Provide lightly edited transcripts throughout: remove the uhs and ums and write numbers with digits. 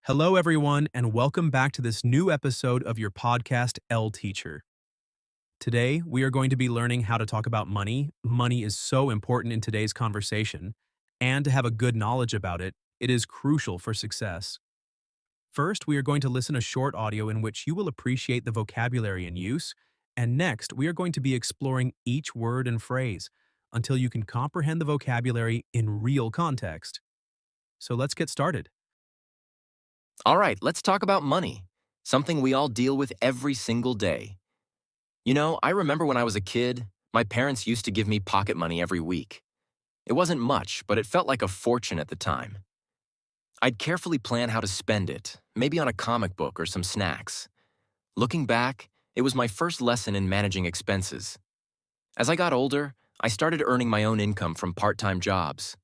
Hello, everyone, and welcome back to this new episode of your podcast, ElTeacher. Today, we are going to be learning how to talk about money. Money is so important in today's conversation, and to have a good knowledge about it, it is crucial for success. First, we are going to listen a short audio in which you will appreciate the vocabulary in use, and next, we are going to be exploring each word and phrase until you can comprehend the vocabulary in real context. So let's get started. All right, let's talk about money, something we all deal with every single day. I remember when I was a kid, my parents used to give me pocket money every week. It wasn't much, but it felt like a fortune at the time. I'd carefully plan how to spend it, maybe on a comic book or some snacks. Looking back, it was my first lesson in managing expenses. As I got older, I started earning my own income from part-time jobs.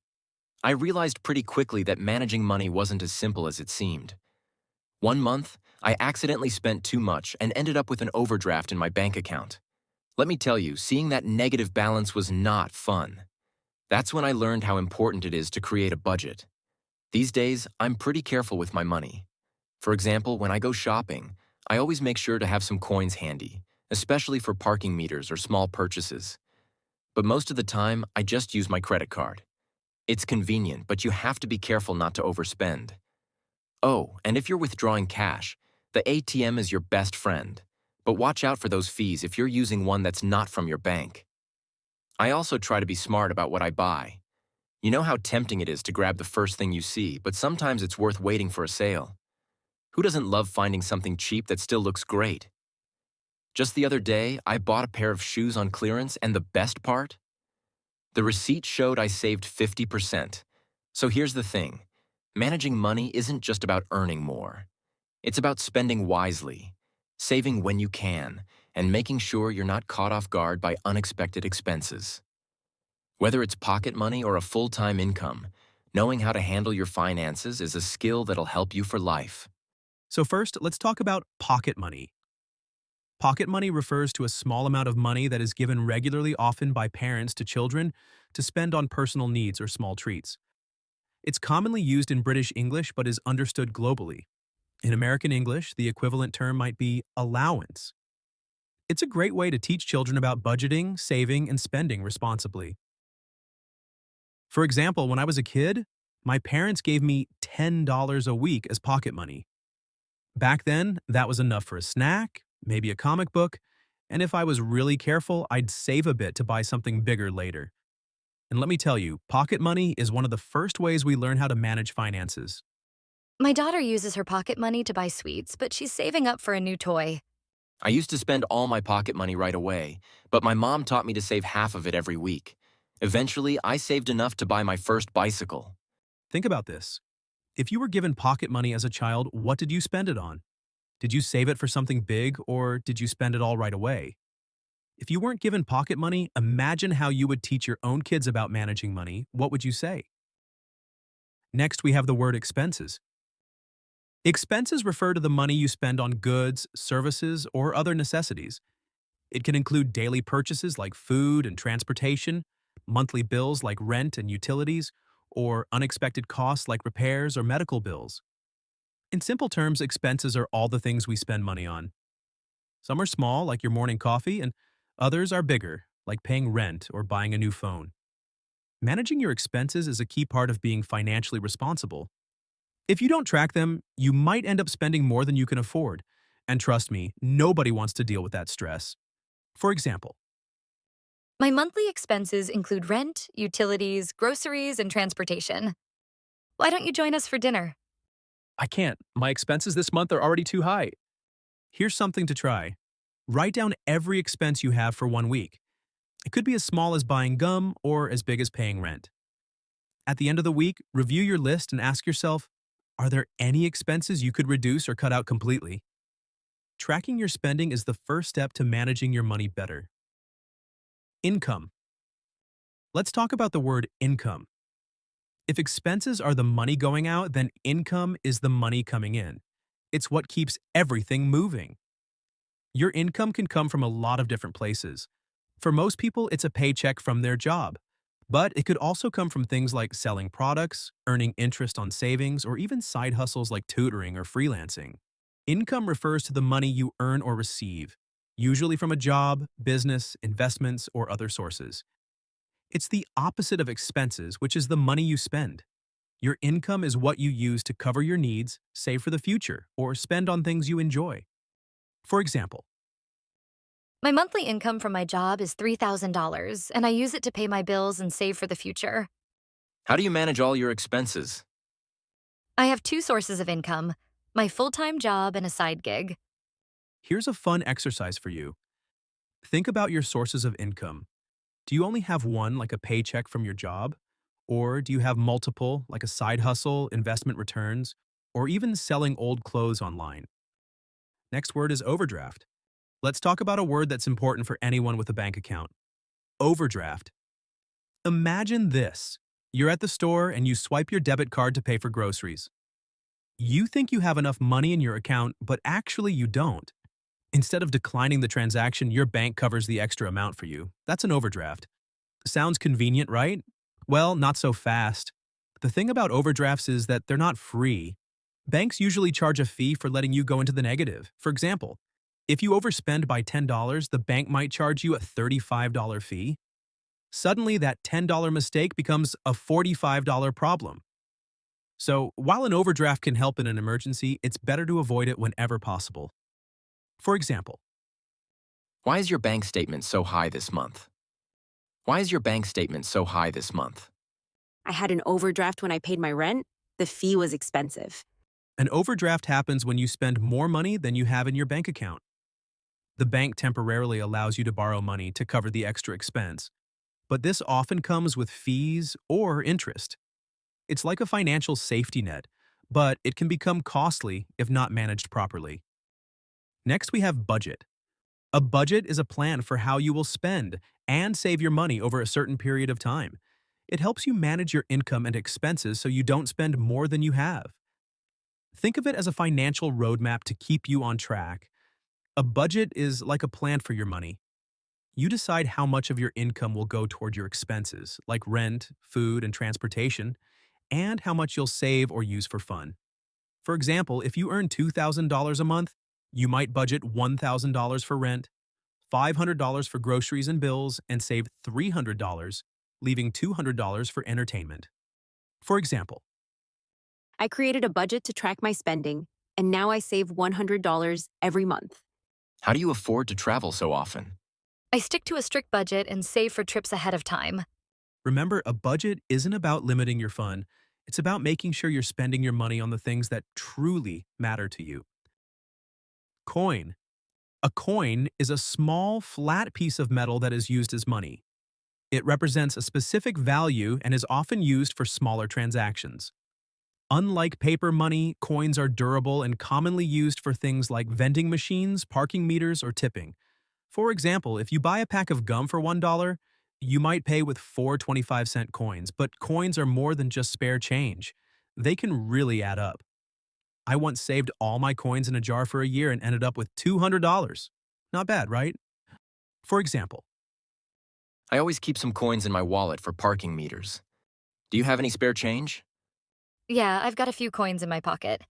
I realized pretty quickly that managing money wasn't as simple as it seemed. One month, I accidentally spent too much and ended up with an overdraft in my bank account. Let me tell you, seeing that negative balance was not fun. That's when I learned how important it is to create a budget. These days, I'm pretty careful with my money. For example, when I go shopping, I always make sure to have some coins handy, especially for parking meters or small purchases. But most of the time, I just use my credit card. It's convenient, but you have to be careful not to overspend. Oh, and if you're withdrawing cash, the ATM is your best friend. But watch out for those fees if you're using one that's not from your bank. I also try to be smart about what I buy. You know how tempting it is to grab the first thing you see, but sometimes it's worth waiting for a sale. Who doesn't love finding something cheap that still looks great? Just the other day, I bought a pair of shoes on clearance, and the best part? The receipt showed I saved 50%. So here's the thing. Managing money isn't just about earning more. It's about spending wisely, saving when you can, and making sure you're not caught off guard by unexpected expenses. Whether it's pocket money or a full-time income, knowing how to handle your finances is a skill that'll help you for life. So first, let's talk about pocket money. Pocket money refers to a small amount of money that is given regularly, often by parents to children, to spend on personal needs or small treats. It's commonly used in British English but is understood globally. In American English, the equivalent term might be allowance. It's a great way to teach children about budgeting, saving, and spending responsibly. For example, when I was a kid, my parents gave me $10 a week as pocket money. Back then, that was enough for a snack, maybe a comic book, and if I was really careful, I'd save a bit to buy something bigger later. And let me tell you, pocket money is one of the first ways we learn how to manage finances. My daughter uses her pocket money to buy sweets, but she's saving up for a new toy. I used to spend all my pocket money right away, but my mom taught me to save half of it every week. Eventually, I saved enough to buy my first bicycle. Think about this. If you were given pocket money as a child, what did you spend it on? Did you save it for something big, or did you spend it all right away? If you weren't given pocket money, imagine how you would teach your own kids about managing money. What would you say? Next, we have the word expenses. Expenses refer to the money you spend on goods, services, or other necessities. It can include daily purchases like food and transportation, monthly bills like rent and utilities, or unexpected costs like repairs or medical bills. In simple terms, expenses are all the things we spend money on. Some are small, like your morning coffee, and others are bigger, like paying rent or buying a new phone. Managing your expenses is a key part of being financially responsible. If you don't track them, you might end up spending more than you can afford. And trust me, nobody wants to deal with that stress. For example, My monthly expenses include rent, utilities, groceries, and transportation. Why don't you join us for dinner? I can't. My expenses this month are already too high. Here's something to try. Write down every expense you have for 1 week. It could be as small as buying gum or as big as paying rent. At the end of the week, review your list and ask yourself, are there any expenses you could reduce or cut out completely? Tracking your spending is the first step to managing your money better. Income. Let's talk about the word income. If expenses are the money going out, then income is the money coming in. It's what keeps everything moving. Your income can come from a lot of different places. For most people, it's a paycheck from their job. But it could also come from things like selling products, earning interest on savings, or even side hustles like tutoring or freelancing. Income refers to the money you earn or receive, usually from a job, business, investments, or other sources. It's the opposite of expenses, which is the money you spend. Your income is what you use to cover your needs, save for the future, or spend on things you enjoy. For example, My monthly income from my job is $3,000, and I use it to pay my bills and save for the future. How do you manage all your expenses? I have two sources of income, my full time job and a side gig. here's a fun exercise for you. Think about your sources of income. Do you only have one, like a paycheck from your job? Or do you have multiple, like a side hustle, investment returns, or even selling old clothes online? Next word is overdraft. Let's talk about a word that's important for anyone with a bank account. Overdraft. Imagine this. You're at the store and you swipe your debit card to pay for groceries. You think you have enough money in your account, but actually you don't. Instead of declining the transaction, your bank covers the extra amount for you. That's an overdraft. Sounds convenient, right? Well, not so fast. The thing about overdrafts is that they're not free. Banks usually charge a fee for letting you go into the negative. For example, if you overspend by $10, the bank might charge you a $35 fee. Suddenly, that $10 mistake becomes a $45 problem. So, while an overdraft can help in an emergency, it's better to avoid it whenever possible. For example, Why is your bank statement so high this month? Why is your bank statement so high this month? I had an overdraft when I paid my rent. The fee was expensive. an overdraft happens when you spend more money than you have in your bank account. The bank temporarily allows you to borrow money to cover the extra expense, but this often comes with fees or interest. It's like a financial safety net, but it can become costly if not managed properly. Next, we have budget. A budget is a plan for how you will spend and save your money over a certain period of time. It helps you manage your income and expenses so you don't spend more than you have. Think of it as a financial roadmap to keep you on track. A budget is like a plan for your money. You decide how much of your income will go toward your expenses, like rent, food, and transportation, and how much you'll save or use for fun. For example, if you earn $2,000 a month, you might budget $1,000 for rent, $500 for groceries and bills, and save $300, leaving $200 for entertainment. For example, I created a budget to track my spending, and now I save $100 every month. How do you afford to travel so often? I stick to a strict budget and save for trips ahead of time. remember, a budget isn't about limiting your fun. It's about making sure you're spending your money on the things that truly matter to you. Coin. A coin is a small, flat piece of metal that is used as money. It represents a specific value and is often used for smaller transactions. Unlike paper money, coins are durable and commonly used for things like vending machines, parking meters, or tipping. For example, if you buy a pack of gum for $1, you might pay with four 25-cent coins, but coins are more than just spare change. They can really add up. I once saved all my coins in a jar for a year and ended up with $200. Not bad, right? For example, I always keep some coins in my wallet for parking meters. Do you have any spare change? Yeah, I've got a few coins in my pocket.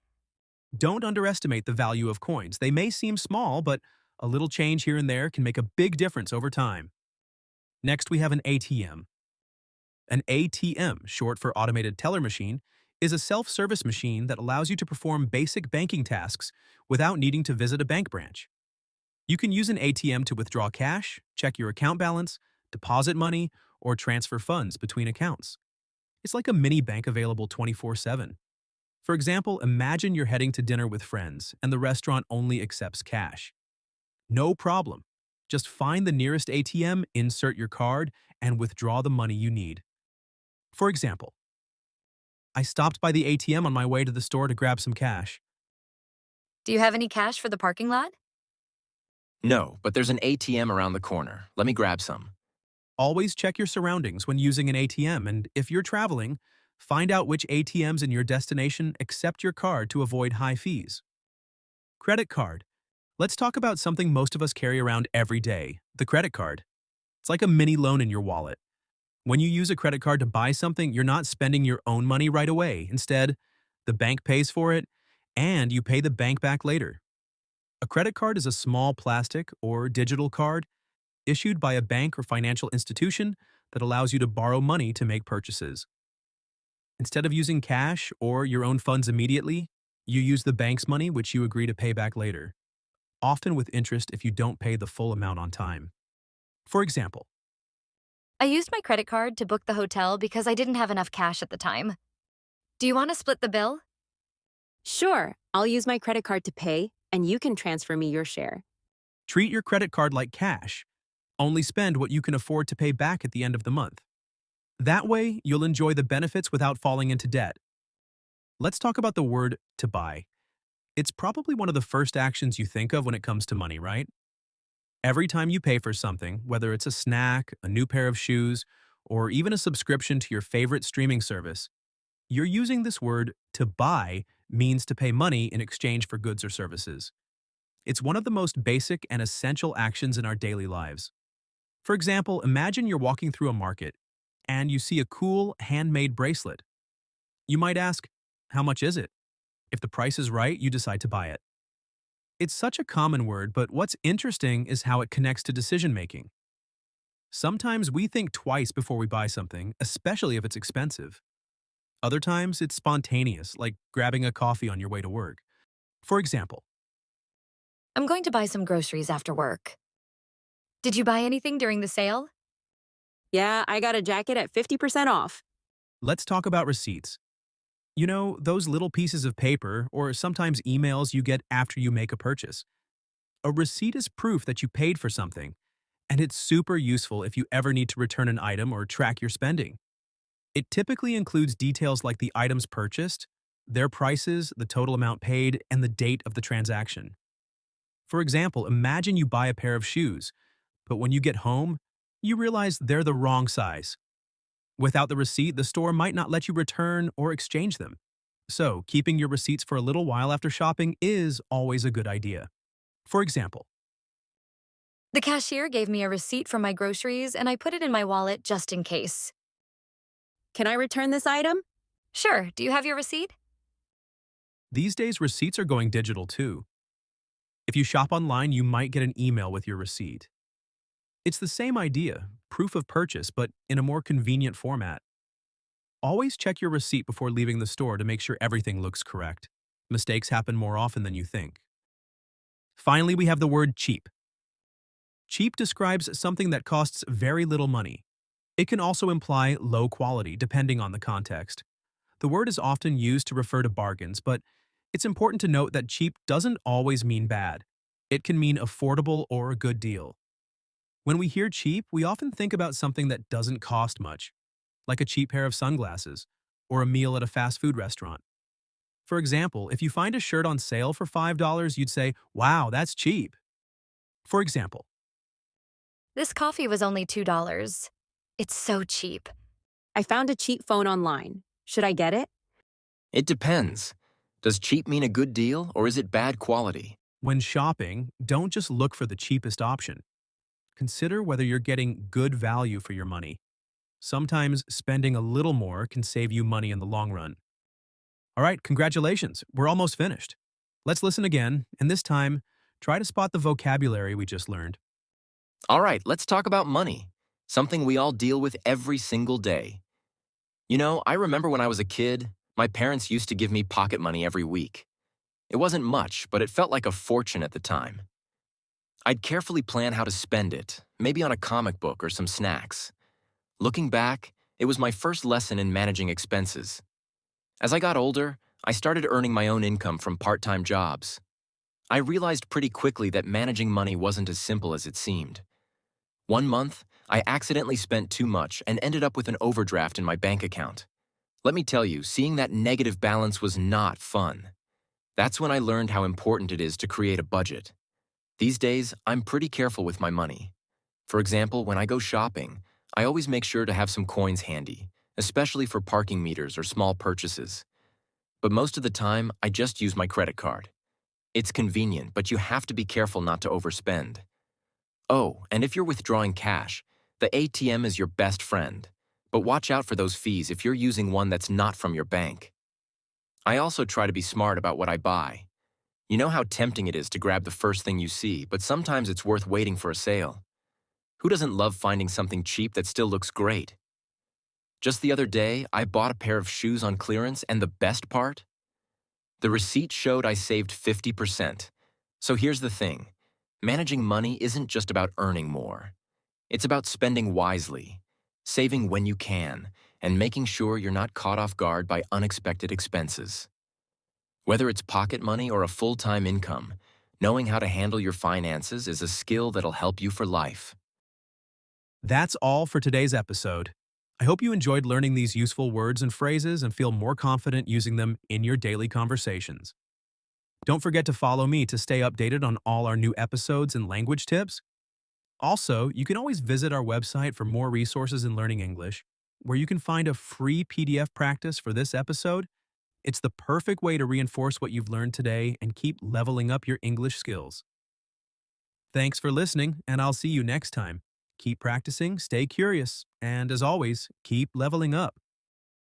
don't underestimate the value of coins. They may seem small, but a little change here and there can make a big difference over time. Next, we have an ATM. An ATM, short for automated teller machine, is a self-service machine that allows you to perform basic banking tasks without needing to visit a bank branch. You can use an ATM to withdraw cash, check your account balance, deposit money, or transfer funds between accounts. It's like a mini bank available 24/7. For example, imagine you're heading to dinner with friends and the restaurant only accepts cash. No problem. Just find the nearest ATM, insert your card, and withdraw the money you need. For example, I stopped by the ATM on my way to the store to grab some cash. Do you have any cash for the parking lot? No, but there's an ATM around the corner. Let me grab some. Always check your surroundings when using an ATM, and if you're traveling, find out which ATMs in your destination accept your card to avoid high fees. Credit card. Let's talk about something most of us carry around every day, the credit card. It's like a mini loan in your wallet. When you use a credit card to buy something, you're not spending your own money right away. Instead, the bank pays for it, and you pay the bank back later. A credit card is a small plastic or digital card issued by a bank or financial institution that allows you to borrow money to make purchases. Instead of using cash or your own funds immediately, you use the bank's money, which you agree to pay back later, often with interest if you don't pay the full amount on time. For example, I used my credit card to book the hotel because I didn't have enough cash at the time. Do you want to split the bill? Sure, I'll use my credit card to pay, and you can transfer me your share. treat your credit card like cash. Only spend what you can afford to pay back at the end of the month. That way, you'll enjoy the benefits without falling into debt. Let's talk about the word to buy. It's probably one of the first actions you think of when it comes to money, right? Every time you pay for something, whether it's a snack, a new pair of shoes, or even a subscription to your favorite streaming service, you're using this word to buy means to pay money in exchange for goods or services. It's one of the most basic and essential actions in our daily lives. For example, imagine you're walking through a market and you see a cool handmade bracelet. You might ask, how much is it? If the price is right, you decide to buy it. It's such a common word, but what's interesting is how it connects to decision making. Sometimes we think twice before we buy something, especially if it's expensive. Other times, it's spontaneous, like grabbing a coffee on your way to work. For example, I'm going to buy some groceries after work. Did you buy anything during the sale? Yeah, I got a jacket at 50% off. let's talk about receipts. You know, those little pieces of paper or sometimes emails you get after you make a purchase. A receipt is proof that you paid for something, and it's super useful if you ever need to return an item or track your spending. It typically includes details like the items purchased, their prices, the total amount paid, and the date of the transaction. For example, imagine you buy a pair of shoes, but when you get home, you realize they're the wrong size. Without the receipt, the store might not let you return or exchange them. So, keeping your receipts for a little while after shopping is always a good idea. For example, The cashier gave me a receipt for my groceries and I put it in my wallet just in case. Can I return this item? Sure, do you have your receipt? these days receipts are going digital too. If you shop online, you might get an email with your receipt. It's the same idea, proof of purchase, but in a more convenient format. Always check your receipt before leaving the store to make sure everything looks correct. Mistakes happen more often than you think. Finally, we have the word cheap. Cheap describes something that costs very little money. It can also imply low quality, depending on the context. The word is often used to refer to bargains, but it's important to note that cheap doesn't always mean bad. It can mean affordable or a good deal. When we hear cheap, we often think about something that doesn't cost much, like a cheap pair of sunglasses or a meal at a fast food restaurant. For example, if you find a shirt on sale for $5, you'd say, "Wow, that's cheap." For example, This coffee was only $2. It's so cheap. I found a cheap phone online. Should I get it? It depends. Does cheap mean a good deal or is it bad quality? when shopping, don't just look for the cheapest option. Consider whether you're getting good value for your money. Sometimes spending a little more can save you money in the long run. All right, congratulations. We're almost finished. Let's listen again, and this time, try to spot the vocabulary we just learned. All right, let's talk about money, something we all deal with every single day. You know, I remember when I was a kid, my parents used to give me pocket money every week. It wasn't much, but it felt like a fortune at the time. I'd carefully plan how to spend it, maybe on a comic book or some snacks. Looking back, it was my first lesson in managing expenses. As I got older, I started earning my own income from part-time jobs. I realized pretty quickly that managing money wasn't as simple as it seemed. One month, I accidentally spent too much and ended up with an overdraft in my bank account. Let me tell you, seeing that negative balance was not fun. That's when I learned how important it is to create a budget. These days, I'm pretty careful with my money. For example, when I go shopping, I always make sure to have some coins handy, especially for parking meters or small purchases. But most of the time, I just use my credit card. It's convenient, but you have to be careful not to overspend. Oh, and if you're withdrawing cash, the ATM is your best friend. but watch out for those fees if you're using one that's not from your bank. I also try to be smart about what I buy. You know how tempting it is to grab the first thing you see, but sometimes it's worth waiting for a sale. Who doesn't love finding something cheap that still looks great? Just the other day, I bought a pair of shoes on clearance, and the best part? The receipt showed I saved 50%. So here's the thing. Managing money isn't just about earning more. It's about spending wisely, saving when you can, and making sure you're not caught off guard by unexpected expenses. Whether it's pocket money or a full-time income, knowing how to handle your finances is a skill that'll help you for life. That's all for today's episode. I hope you enjoyed learning these useful words and phrases and feel more confident using them in your daily conversations. Don't forget to follow me to stay updated on all our new episodes and language tips. Also, you can always visit our website for more resources in learning English, where you can find a free PDF practice for this episode. It's the perfect way to reinforce what you've learned today and keep leveling up your English skills. Thanks for listening, and I'll see you next time. Keep practicing, stay curious, and as always, keep leveling up.